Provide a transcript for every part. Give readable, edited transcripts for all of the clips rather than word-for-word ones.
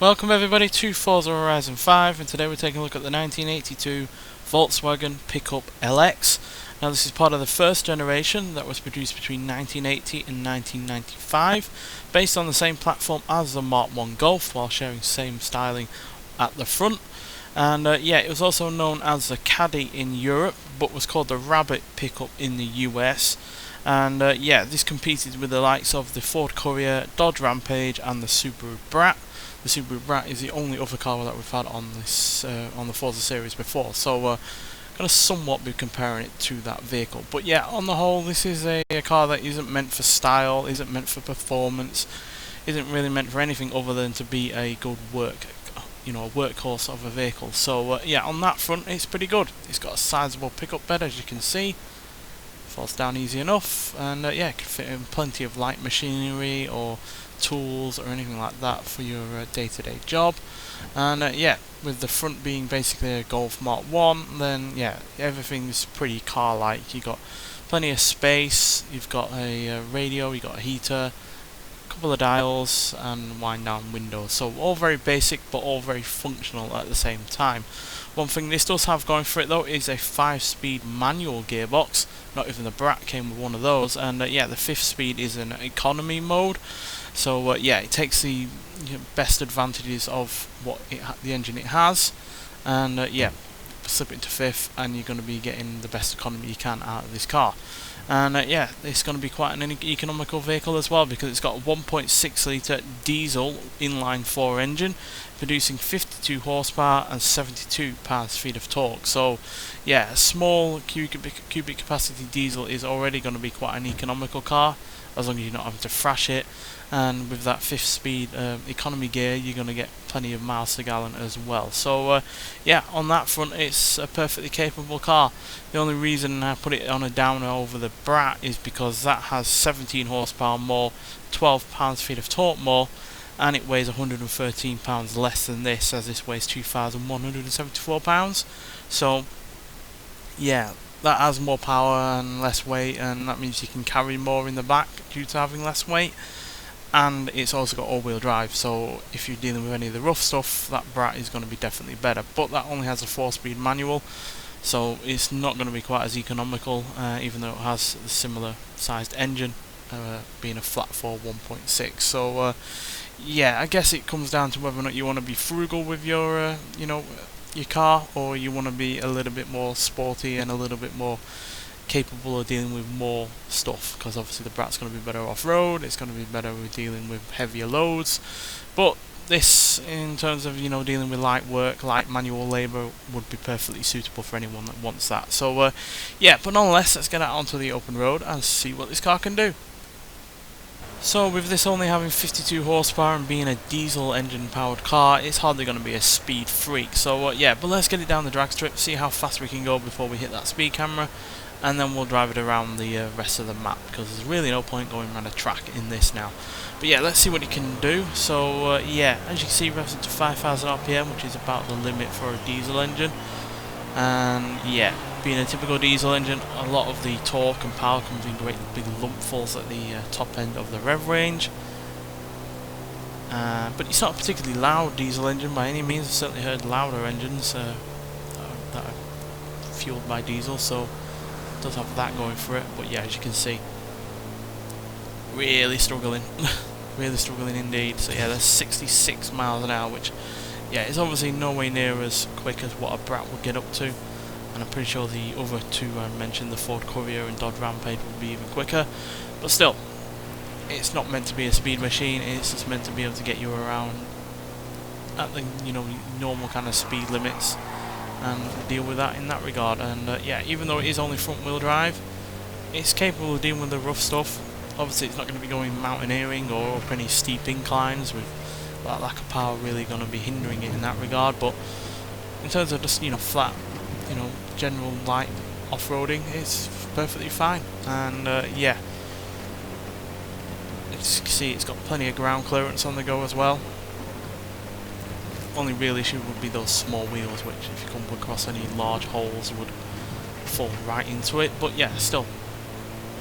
Welcome everybody to Forza Horizon 5, and today we're taking a look at the 1982 Volkswagen Pickup LX. Now this is part of the first generation that was produced between 1980 and 1995, based on the same platform as the Mark 1 Golf while sharing same styling at the front. And yeah, it was also known as the Caddy in Europe, but was called the Rabbit pickup in the US. And yeah, this competed with the likes of the Ford Courier, Dodge Rampage and the Subaru Brat. The Subaru Brat is the only other car that we've had on this on the Forza series before, so going to somewhat be comparing it to that vehicle. But yeah, on the whole, this is a car that isn't meant for style, isn't meant for performance, isn't really meant for anything other than to be a good a workhorse of a vehicle. So yeah, on that front, it's pretty good. It's got a sizable pickup bed, as you can see. Falls down easy enough, and yeah, it can fit in plenty of light machinery or tools or anything like that for your day-to-day job. And yeah, with the front being basically a Golf Mark 1, then yeah, everything's pretty car-like. You've got plenty of space, you've got a radio, you've got a heater, a couple of dials and wind-down windows. So all very basic but all very functional at the same time. One thing this does have going for it though is a 5-speed manual gearbox. Not even the Brat came with one of those, and yeah, the 5th speed is an economy mode. So yeah, it takes the best advantages of what the engine it has, and yeah, slip it to 5th and you're going to be getting the best economy you can out of this car. And yeah, it's going to be quite an economical vehicle as well, because it's got a 1.6 litre diesel inline 4 engine producing 52 horsepower and 72 pounds-feet of torque. So yeah, a small cubic capacity diesel is already going to be quite an economical car, as long as you're not having to thrash it. And with that 5th speed economy gear, you're going to get plenty of miles per gallon as well. So yeah, on that front, it's a perfectly capable car. The only reason I put it on a downer over the Brat is because that has 17 horsepower more, 12 pounds-feet of torque more, and it weighs 113 pounds less than this, as this weighs 2,174 pounds. So yeah, that has more power and less weight, and that means you can carry more in the back due to having less weight. And it's also got all-wheel drive, so if you're dealing with any of the rough stuff, that Brat is going to be definitely better. But that only has a 4-speed manual, so it's not going to be quite as economical, even though it has a similar sized engine, being a flat 4 1.6. So yeah, I guess it comes down to whether or not you want to be frugal with your your car, or you want to be a little bit more sporty and a little bit more capable of dealing with more stuff, because obviously the Brat's going to be better off-road, it's going to be better with dealing with heavier loads. But this, in terms of dealing with light work, light manual labour, would be perfectly suitable for anyone that wants that. So yeah, but nonetheless, let's get out onto the open road and see what this car can do. So with this only having 52 horsepower and being a diesel engine powered car, it's hardly going to be a speed freak. So yeah, but let's get it down the drag strip, see how fast we can go before we hit that speed camera, and then we'll drive it around the rest of the map, because there's really no point going around a track in this now. But yeah, let's see what it can do. So yeah, as you can see, it revs up to 5,000 RPM, which is about the limit for a diesel engine. And yeah, being a typical diesel engine, a lot of the torque and power comes in great big lumpfuls at the top end of the rev range. But it's not a particularly loud diesel engine by any means. I've certainly heard louder engines that are fueled by diesel, so it does have that going for it. But yeah, as you can see, really struggling. Really struggling indeed. So yeah, that's 66 miles an hour, which yeah, is obviously nowhere near as quick as what a Brat would get up to. And I'm pretty sure the other two I mentioned, the Ford Courier and Dodge Rampage, would be even quicker. But still, it's not meant to be a speed machine, it's just meant to be able to get you around at the normal kind of speed limits and deal with that in that regard. And yeah, even though it is only front wheel drive, it's capable of dealing with the rough stuff. Obviously it's not going to be going mountaineering or up any steep inclines, with that lack of power really going to be hindering it in that regard. But in terms of just flat, general light off-roading, it's perfectly fine. And yeah, as you can see, it's got plenty of ground clearance on the go as well. Only real issue would be those small wheels, which if you come across any large holes would fall right into it. But yeah, still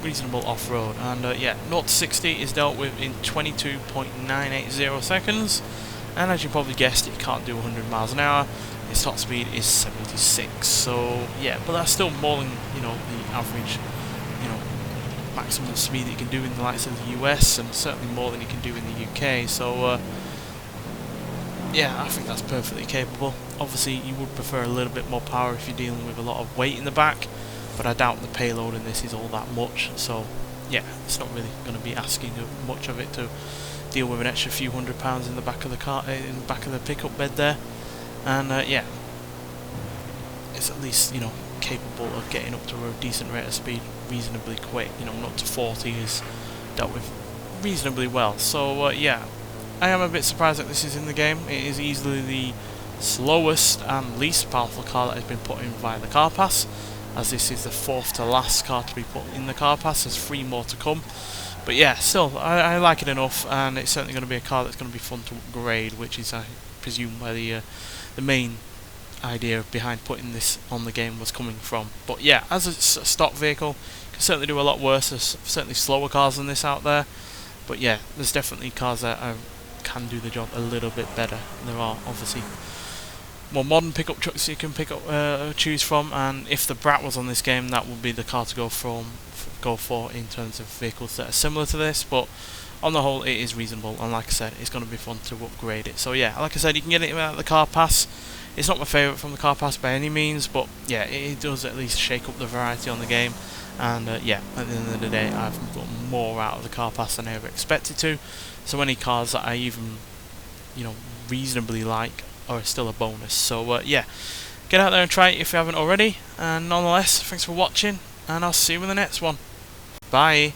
reasonable off-road. And yeah, 0 to 60 is dealt with in 22.980 seconds, and as you probably guessed, it can't do 100 miles an hour. Its top speed is 76. So yeah, but that's still more than, you know, the average, you know, maximum speed that you can do in the likes of the US, and certainly more than you can do in the UK. So yeah, I think that's perfectly capable. Obviously, you would prefer a little bit more power if you're dealing with a lot of weight in the back, but I doubt the payload in this is all that much. So yeah, it's not really going to be asking much of it to deal with an extra few £100 in the back of the car, in the back of the pickup bed there. And yeah, it's at least, you know, capable of getting up to a decent rate of speed reasonably quick. You know, not to 40 is dealt with reasonably well. So yeah, I am a bit surprised that this is in the game. It is easily the slowest and least powerful car that has been put in via the car pass, as this is the 4th to last car to be put in the car pass. There's 3 more to come. But yeah, still, I like it enough, and it's certainly going to be a car that's going to be fun to upgrade, which is, I presume, where the main idea behind putting this on the game was coming from. But yeah, as a stock vehicle, it can certainly do a lot worse. There's certainly slower cars than this out there. But yeah, there's definitely cars that can do the job a little bit better. There are obviously more modern pickup trucks you can choose from, and if the Brat was on this game, that would be the car to go for in terms of vehicles that are similar to this. But on the whole, it is reasonable, and like I said, it's going to be fun to upgrade it. So yeah, like I said, you can get it out of the car pass. It's not my favourite from the car pass by any means, but yeah, it does at least shake up the variety on the game. And yeah, at the end of the day, I've got more out of the car pass than I ever expected to. So any cars that I even, you know, reasonably like are still a bonus. So yeah, get out there and try it if you haven't already. And nonetheless, thanks for watching, and I'll see you in the next one. Bye.